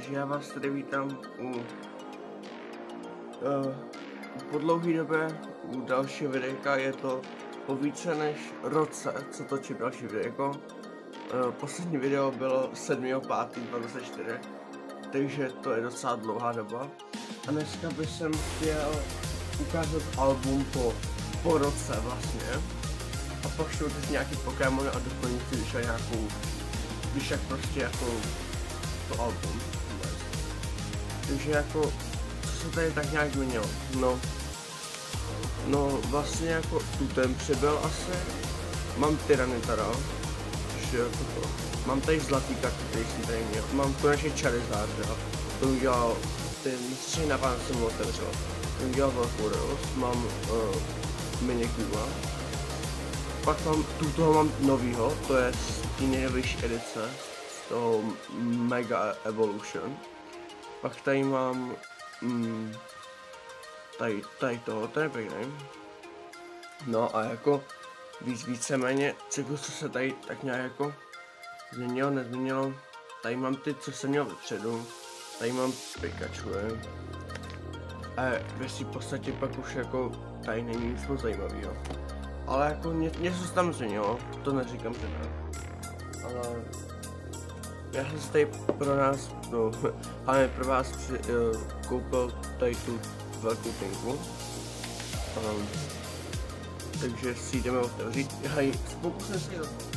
Takže já vás tady vítám po dlouhé době u dalšího videjka. Je to po více než roce, co točím další videjko. Poslední video bylo 7.5.24, takže to je docela dlouhá doba. A dneska bych chtěl ukázat album po roce vlastně. A pak šel teď nějaký Pokémon a doplnit si když nějakou, když jak prostě jako to album. Takže jako, co se tady tak nějak změnilo? No vlastně jako tu ten přibyl asi. Mám Tyranitar, že jako to. Mám tady zlatý karty, který jsem tady měl. Mám konečně Charizard, to udělal, ten střih na pán jsem otevřel. Ten udělal velkou radost, mám Minikuma. Pak mám, toho mám novýho, to je z té nejnovější edice, z toho Mega Evolution. Pak tady mám, tady toho, to je pěkný. No a jako víceméně, co se tady tak nějak jako změnilo, nezměnilo. Tady mám ty, co jsem měl vepředu, tady mám Pikachu, a ve svým podstatě pak už jako tady není nic moc zajímavého. Ale jako něco se tam změnilo, to neříkám, že ne. Ale já jsem si tady pro nás, ale pro vás koupil tady tu velkou tinku. Takže si jdeme otevřít. Hej, pokusím si to.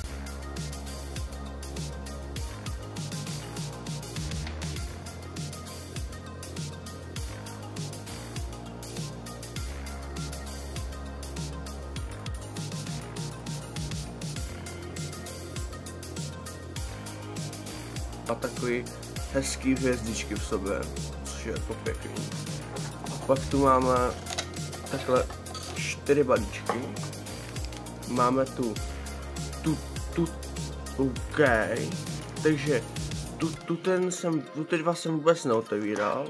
A takový hezký hvězdičky v sobě, což je jako pěkný. A pak tu máme takhle 4 balíčky. Máme tu OK, takže ty dva jsem vůbec neotevíral.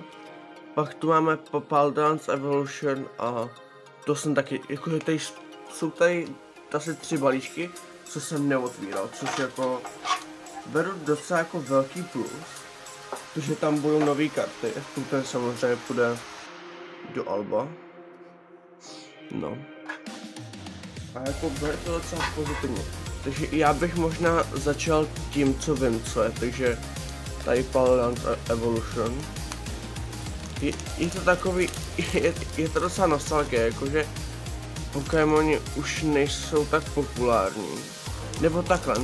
Pak tu máme Papaldance Evolution a to jsem taky, jakože tady jsou tady asi 3 balíčky, co jsem neotvíral, což jako beru docela jako velký plus, protože tam budou nové karty, ten samozřejmě půjde do alba. No. A jako bude to docela pozitivně. Takže já bych možná začal tím, co vím, co je, takže tady Papaldance Evolution. Je to takový, je to docela nostalgie, jakože Pokémoni už nejsou tak populární. Nebo takhle,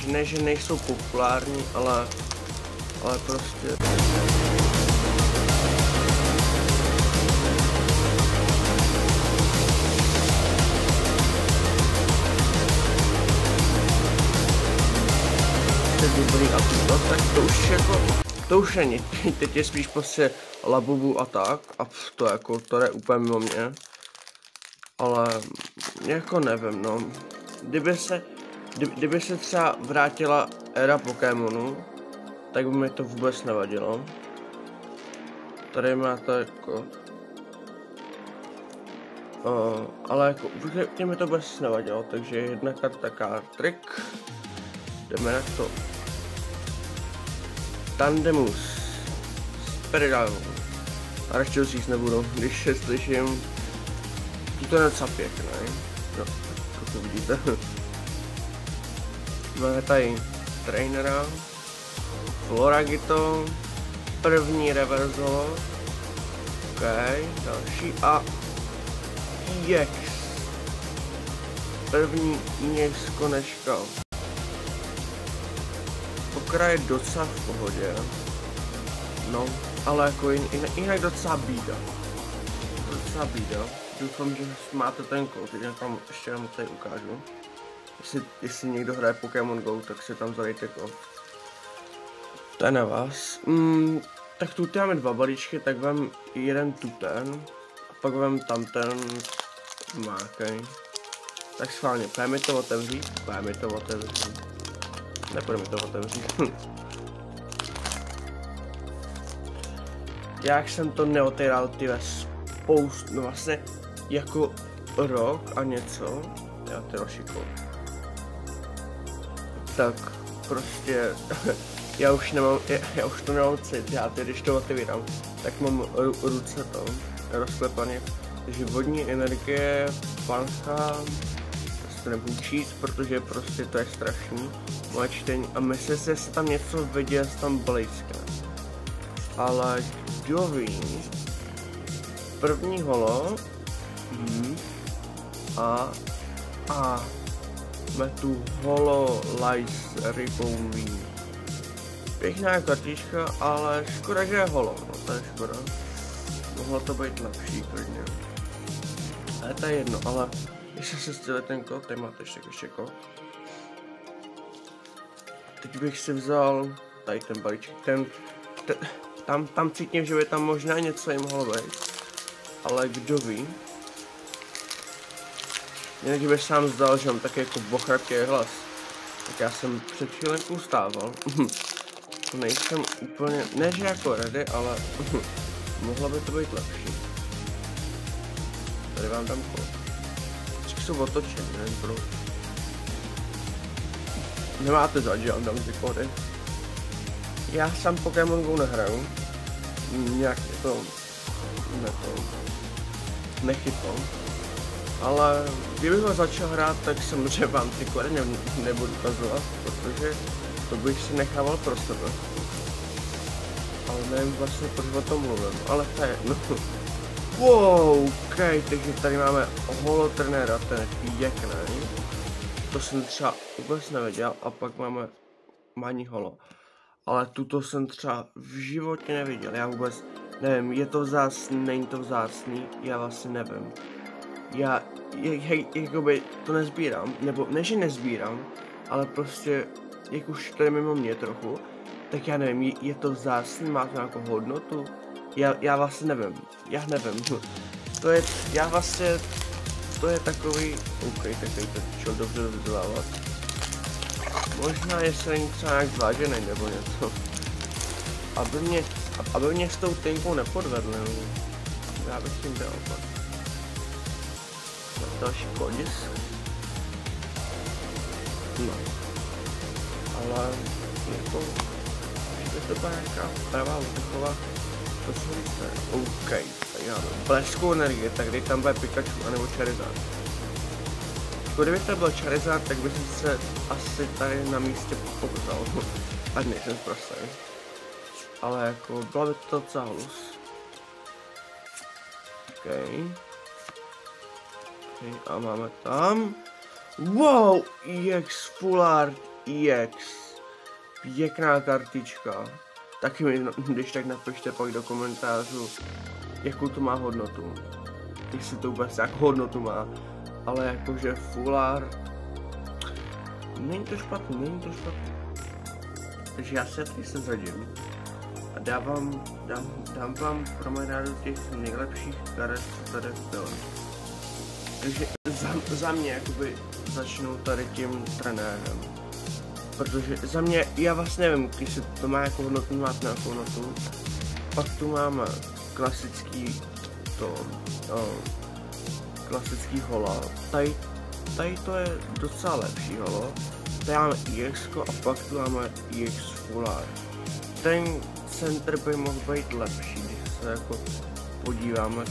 ne že nejsou populární, ale prostě. Dobrý a to, tak to už jako, to už není, teď je spíš prostě Labubu a tak, a to jako, to je úplně mimo mě. Ale jako nevím, no, kdyby se třeba vrátila éra Pokémonu, tak by mi to vůbec nevadilo. Tady máte jako, ale jako určitě mi to vůbec nevadilo, takže jedna karta Kartrik. Jdeme na to. Tandemus. Spiridago. A radši říct nebudu, když se slyším. To je docela pěkný. No, to vidíte. Máme tady Trainera, Floragito, první reverzolo, OK, další a EX. První EX konečka. Pokra je docela v pohodě, no, ale jako jinak docela bída. Doufám, že máte ten kód, já tam ještě vám tady ukážu. Jestli někdo hraje Pokémon Go, tak si tam zadejte kód. To je na vás. Tak tu máme 2 balíčky, tak vem jeden tuten, a pak vem tamten mákej. Tak schválně, půjde mi to otevřít? Nepůjde mi to otevřít. Jak jsem to neotevíral, no vlastně jako rok a něco, já to šikou. Tak prostě já už nemám, já už to nemám cit, já teď, když to otevírám, tak mám ruce to rozklepaně, takže vodní energie, pancha, to nebudu číst, protože prostě to je strašný, moje čtení, a myslím si, jestli tam něco viděl, jestli tam blízká, ale kdo ví, první holo, a máme tu holo lice rybou vín. Pěkná kartička, ale škoda, že je holo, no to je škoda. Mohlo to být lepší klidně. Ale to je jedno, ale ještě se stěli ten kód, tady máte ještě kód. Teď bych si vzal tady ten balíček, tam cítím, že by tam možná něco jim mohlo být. Ale kdo ví. Jinak bych sám zdal, že mám taky jako bochrapký hlas. Tak já jsem před chvílenkou stával. Nejsem úplně, ne že jako ready, ale mohlo by to být lepší. Tady vám dám kód. Vždycky jsou otočený, nevím proč. Nemáte zač, že vám dám ty kódy. Já sám Pokémon Go nehraju. Nějak to nechytlo. Ale kdybych ho začal hrát, tak samozřejmě vám ty kódy nebudu ukazovat, protože to bych si nechával pro sebe. Ale nevím vlastně, proč o tom mluvím, ale to je no. Wow, ok, takže tady máme holotrenéra, ten je pěkný. To jsem třeba vůbec nevěděl, a pak máme mani holo. Ale tuto jsem třeba v životě neviděl, já vůbec nevím, je to vzácný, není to vzácný, já vlastně nevím. Já jakoby to nezbírám, nebo ne, že nezbírám, ale prostě, jak už to je mimo mě trochu, tak já nevím, je to vzácný, má to nějakou hodnotu, já vlastně nevím, to je, já vlastně, to je takový, ok, tak tady to čel dobře vzdělávat. Možná jestli není třeba nějak zvážený nebo něco, aby mě s tou tynkou nepodvedl, já bych tím dal opak. Další kodis. No. Ale jako, že to byla nějaká pravá útoková, to jsou více. OK, tak já mám bleskou energii, tak kdy tam bude Pikachu anebo Charizard. Kdyby to byl Charizard, tak bych se asi tady na místě pokutal. Ať nejsem prostý. Ale jako, byla by to docela halus. OK. A máme tam, wow, EX Full Art EX, pěkná kartička, taky mi, když tak napište pak do komentářů, jakou to má hodnotu, jestli to vůbec jak hodnotu má, ale jakože Full Art, není to špatný, takže já se tady seřadím a dám vám promenádu těch nejlepších karet, co tady bylo. Takže za mě jakoby začnu tady tím trenérem, protože za mě, já vlastně nevím, jestli to má jako hodnotu, máte nějakou hodnotu, pak tu máme klasický klasický holo, tady to je docela lepší holo, tady máme EX a pak tu máme EX Full Art. Ten center by mohl být lepší, když se jako podíváme,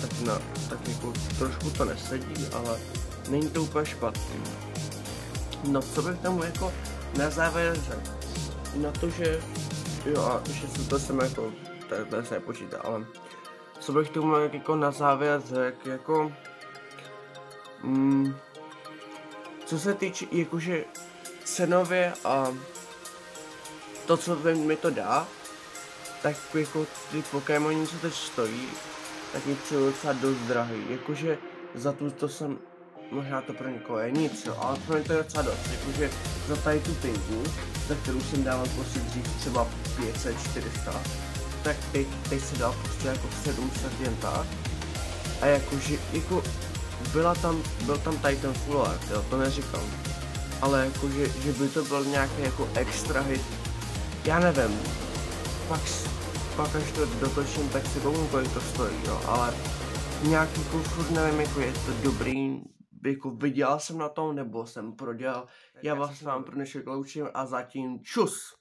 tak jako trošku to nesedí, ale není to úplně špatný. No co bych tomu jako na závěr řekl? Na to, že jo, a že se to jsem jako, tady se nepočítá, ale co bych tomu jako na závěr řekl, jako co se týče jakože cenově a to, co mi to dá, tak jako ty Pokémoni, co teď stojí, tak mi přijde docela dost drahý, jakože za to jsem, možná to pro někoho je nic, no, ale pro mě to je docela dost, jakože za tady tu tinku, za kterou jsem dával prostě dřív třeba 500-400, tak teď se dal prostě jako 700 jen tak, a jakože, jako, byl tam tady ten Full Art, jo, to neříkám, ale jakože, že by to byl nějaký jako extra hit, já nevím, pak až to dotočím, tak si komu kolik to stojí, jo, ale nějak jako furt nevím, jako je to dobrý, jako vydělal jsem na tom, nebo jsem prodělal, já vás vám pro dnešek loučím a zatím čus!